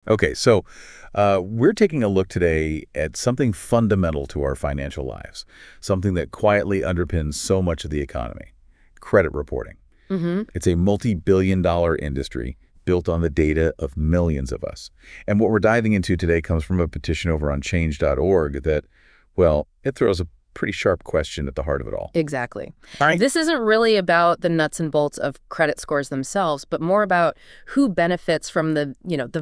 Okay, so we're taking a look today at something fundamental to our financial lives, something that quietly underpins so much of the economy: credit reporting. It's a multi-billion-dollar industry built on the data of millions of us. And what we're diving into today comes from a petition over on change.org that, well, it throws a pretty sharp question at the heart of it all. Exactly. All right. This isn't really about the nuts and bolts of credit scores themselves, but more about who benefits from the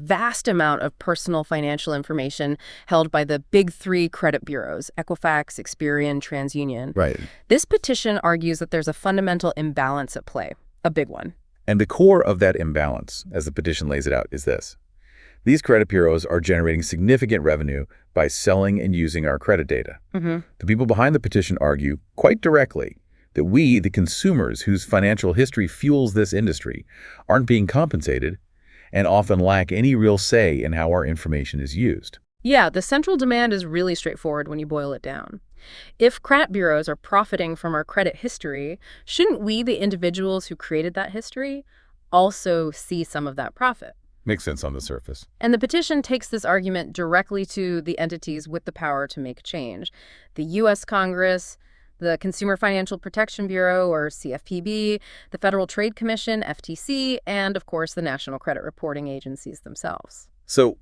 vast amount of personal financial information held by the big three credit bureaus: Equifax, Experian, TransUnion. Right. This petition argues that there's a fundamental imbalance at play, a big one. And the core of that imbalance, as the petition lays it out, is this. These credit bureaus are generating significant revenue by selling and using our credit data. The people behind the petition argue quite directly that we, the consumers whose financial history fuels this industry, aren't being compensated and often lack any real say in how our information is used. Yeah, the central demand is really straightforward when you boil it down. If credit bureaus are profiting from our credit history, shouldn't we, the individuals who created that history, also see some of that profit? Makes sense on the surface. And the petition takes this argument directly to the entities with the power to make change: the U.S. Congress, the Consumer Financial Protection Bureau, or CFPB, the Federal Trade Commission, FTC, and, of course, the National Credit Reporting Agencies themselves. So,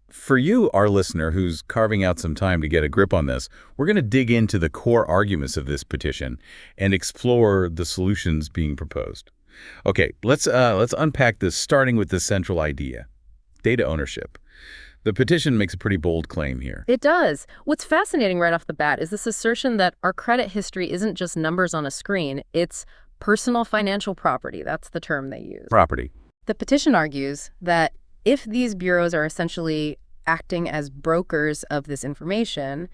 for you, our listener, who's carving out some time to get a grip on this, we're going to dig into the core arguments of this petition and explore the solutions being proposed. Okay, let's unpack this, starting with the central idea: data ownership. The petition makes a pretty bold claim here. It does. What's fascinating right off the bat is this assertion that our credit history isn't just numbers on a screen, it's personal financial property. That's the term they use. Property. The petition argues that if these bureaus are essentially acting as brokers of this information,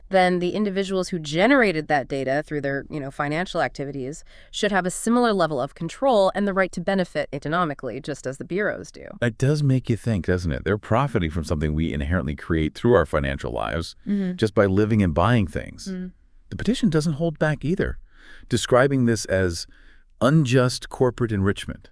then the individuals who generated that data through their, financial activities should have a similar level of control and the right to benefit economically, just as the bureaus do. It does make you think, doesn't it? They're profiting from something we inherently create through our financial lives just by living and buying things. The petition doesn't hold back either, describing this as unjust corporate enrichment.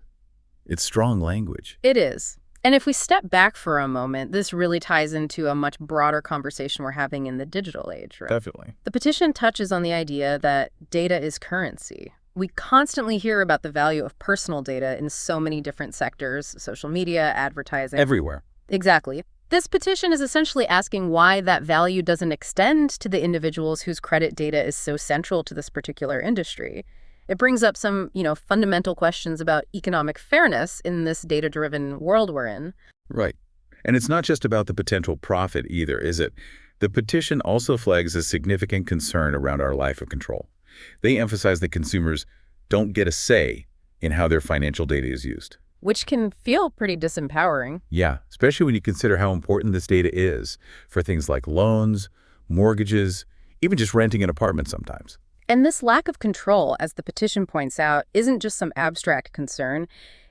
It's strong language. It is. And if we step back for a moment, this really ties into a much broader conversation we're having in the digital age, right? Definitely. The petition touches on the idea that data is currency. We constantly hear about the value of personal data in so many different sectors: social media, advertising. Everywhere. Exactly. This petition is essentially asking why that value doesn't extend to the individuals whose credit data is so central to this particular industry. It brings up some, fundamental questions about economic fairness in this data-driven world we're in. Right. And it's not just about the potential profit either, is it? The petition also flags a significant concern around our lack of control. They emphasize that consumers don't get a say in how their financial data is used. Which can feel pretty disempowering. Yeah, especially when you consider how important this data is for things like loans, mortgages, even just renting an apartment sometimes. And this lack of control, as the petition points out, isn't just some abstract concern.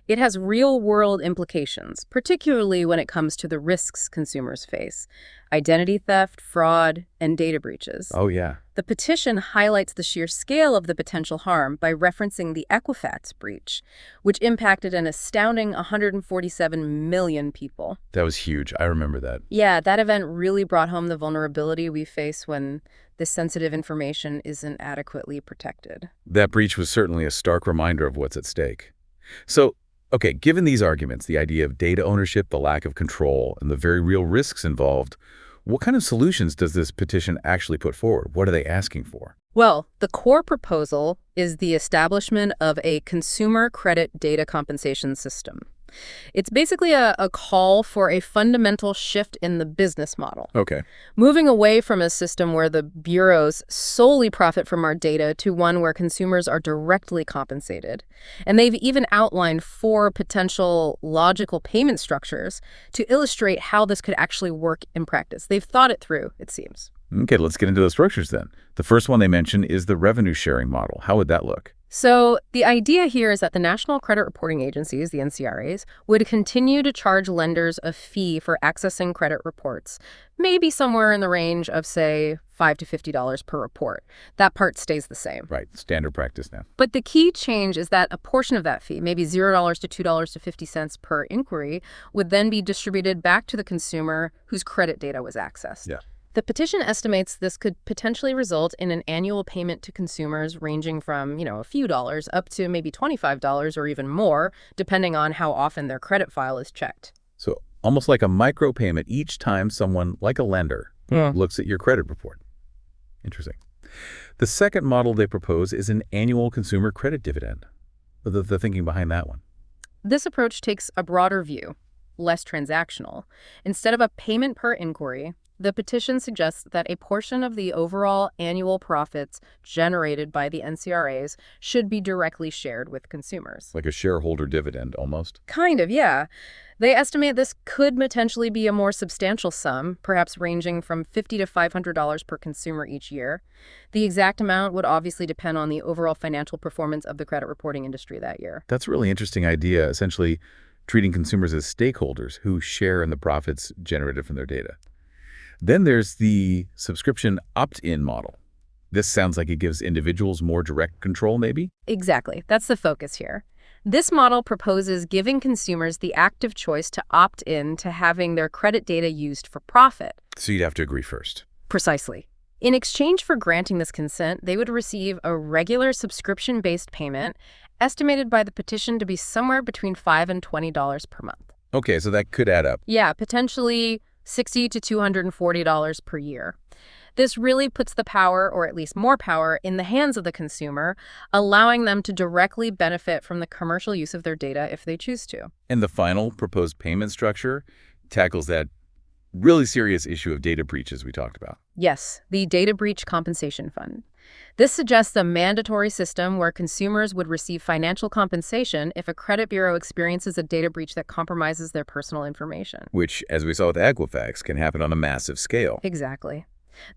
It has real-world implications, particularly when it comes to the risks consumers face: identity theft, fraud, and data breaches. Oh, yeah. The petition highlights the sheer scale of the potential harm by referencing the Equifax breach, which impacted an astounding 147 million people. That was huge. I remember that. Yeah, that event really brought home the vulnerability we face when this sensitive information isn't adequately protected. That breach was certainly a stark reminder of what's at stake. So, okay, given these arguments, the idea of data ownership, the lack of control, and the very real risks involved, what kind of solutions does this petition actually put forward? What are they asking for? Well, the core proposal is the establishment of a consumer credit data compensation system. It's basically a call for a fundamental shift in the business model. Okay. Moving away from a system where the bureaus solely profit from our data to one where consumers are directly compensated. And they've even outlined 4 potential logical payment structures to illustrate how this could actually work in practice. They've thought it through, it seems. Okay, let's get into those structures then. The first one they mention is the revenue sharing model. How would that look? So the idea here is that the National Credit Reporting Agencies, the NCRAs, would continue to charge lenders a fee for accessing credit reports, maybe somewhere in the range of, say, $5 to $50 per report. That part stays the same. Right, standard practice now. But the key change is that a portion of that fee, maybe $0 to $2.50 per inquiry, would then be distributed back to the consumer whose credit data was accessed. Yeah. The petition estimates this could potentially result in an annual payment to consumers ranging from, a few dollars up to maybe $25 or even more, depending on how often their credit file is checked. So almost like a micropayment each time someone, like a lender, looks at your credit report. Interesting. The second model they propose is an annual consumer credit dividend. The thinking behind that one. This approach takes a broader view, less transactional. Instead of a payment per inquiry, the petition suggests that a portion of the overall annual profits generated by the NCRAs should be directly shared with consumers. Like a shareholder dividend, almost. Kind of, yeah. They estimate this could potentially be a more substantial sum, perhaps ranging from $50 to $500 per consumer each year. The exact amount would obviously depend on the overall financial performance of the credit reporting industry that year. That's a really interesting idea, essentially treating consumers as stakeholders who share in the profits generated from their data. Then there's the subscription opt-in model. This sounds like it gives individuals more direct control, maybe? Exactly. That's the focus here. This model proposes giving consumers the active choice to opt in to having their credit data used for profit. So you'd have to agree first. Precisely. In exchange for granting this consent, they would receive a regular subscription-based payment estimated by the petition to be somewhere between $5 and $20 per month. Okay, so that could add up. Yeah, potentially $60 to $240 per year. This really puts the power, or at least more power, in the hands of the consumer, allowing them to directly benefit from the commercial use of their data if they choose to. And the final proposed payment structure tackles that really serious issue of data breaches we talked about. Yes, the Data Breach Compensation Fund. This suggests a mandatory system where consumers would receive financial compensation if a credit bureau experiences a data breach that compromises their personal information. Which, as we saw with Equifax, can happen on a massive scale. Exactly.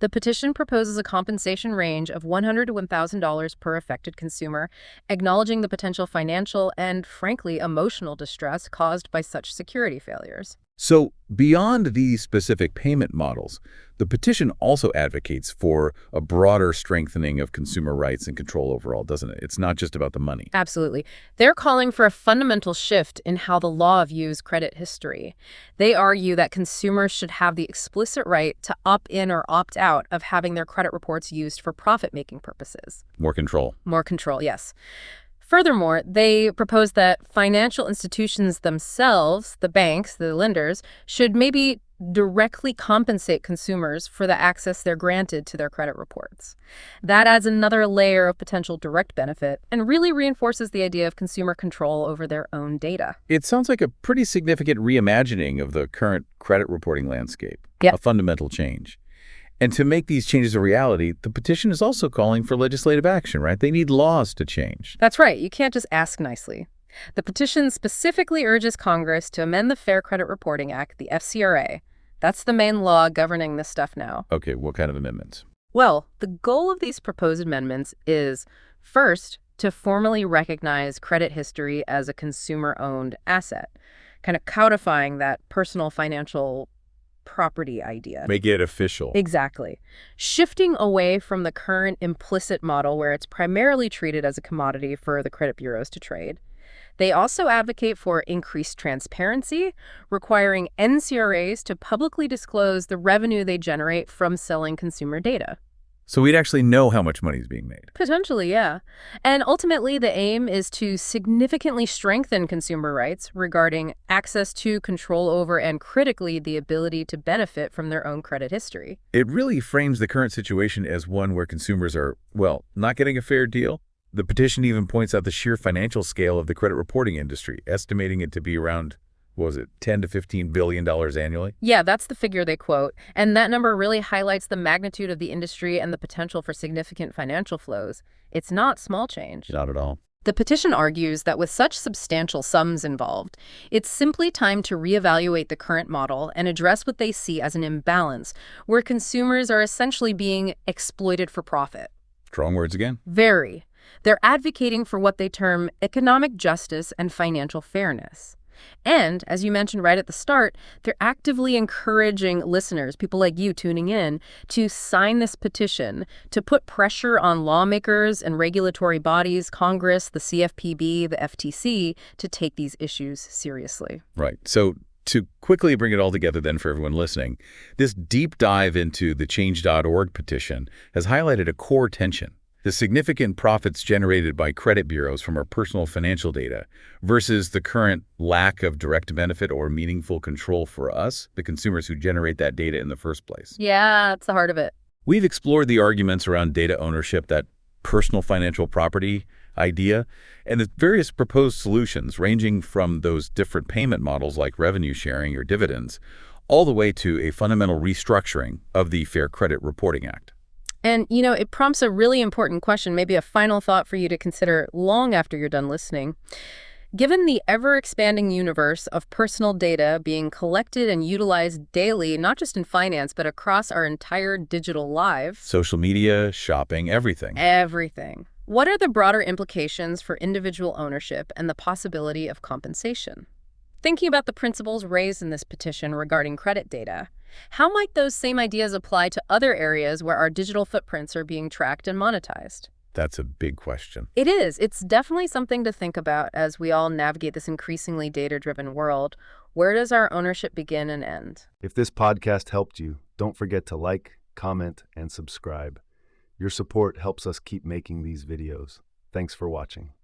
The petition proposes a compensation range of $100 to $1,000 per affected consumer, acknowledging the potential financial and, frankly, emotional distress caused by such security failures. So, beyond these specific payment models, the petition also advocates for a broader strengthening of consumer rights and control overall, doesn't it? It's not just about the money. Absolutely. They're calling for a fundamental shift in how the law views credit history. They argue that consumers should have the explicit right to opt in or opt out of having their credit reports used for profit-making purposes. More control. More control, yes. Furthermore, they propose that financial institutions themselves, the banks, the lenders, should maybe directly compensate consumers for the access they're granted to their credit reports. That adds another layer of potential direct benefit and really reinforces the idea of consumer control over their own data. It sounds like a pretty significant reimagining of the current credit reporting landscape. Yep. A fundamental change. And to make these changes a reality, the petition is also calling for legislative action, right? They need laws to change. That's right. You can't just ask nicely. The petition specifically urges Congress to amend the Fair Credit Reporting Act, the FCRA. That's the main law governing this stuff now. Okay, what kind of amendments? Well, the goal of these proposed amendments is, first, to formally recognize credit history as a consumer-owned asset, kind of codifying that personal financial property idea. Make it official. Exactly. Shifting away from the current implicit model where it's primarily treated as a commodity for the credit bureaus to trade. They also advocate for increased transparency, requiring NCRAs to publicly disclose the revenue they generate from selling consumer data. So we'd actually know how much money is being made. Potentially, yeah. And ultimately, the aim is to significantly strengthen consumer rights regarding access to, control over, and critically, the ability to benefit from their own credit history. It really frames the current situation as one where consumers are, well, not getting a fair deal. The petition even points out the sheer financial scale of the credit reporting industry, estimating it to be around, what was it, $10 to $15 billion annually? Yeah, that's the figure they quote. And that number really highlights the magnitude of the industry and the potential for significant financial flows. It's not small change. Not at all. The petition argues that with such substantial sums involved, it's simply time to reevaluate the current model and address what they see as an imbalance, where consumers are essentially being exploited for profit. Strong words again. Very. They're advocating for what they term economic justice and financial fairness. And, as you mentioned right at the start, they're actively encouraging listeners, people like you tuning in, to sign this petition, to put pressure on lawmakers and regulatory bodies, Congress, the CFPB, the FTC, to take these issues seriously. Right. So to quickly bring it all together then for everyone listening, this deep dive into the Change.org petition has highlighted a core tension: the significant profits generated by credit bureaus from our personal financial data versus the current lack of direct benefit or meaningful control for us, the consumers who generate that data in the first place. Yeah, that's the heart of it. We've explored the arguments around data ownership, that personal financial property idea, and the various proposed solutions ranging from those different payment models like revenue sharing or dividends, all the way to a fundamental restructuring of the Fair Credit Reporting Act. And, it prompts a really important question, maybe a final thought for you to consider long after you're done listening. Given the ever-expanding universe of personal data being collected and utilized daily, not just in finance, but across our entire digital lives. Social media, shopping, everything. Everything. What are the broader implications for individual ownership and the possibility of compensation? Thinking about the principles raised in this petition regarding credit data, how might those same ideas apply to other areas where our digital footprints are being tracked and monetized? That's a big question. It is. It's definitely something to think about as we all navigate this increasingly data-driven world. Where does our ownership begin and end? If this podcast helped you, don't forget to like, comment, and subscribe. Your support helps us keep making these videos. Thanks for watching.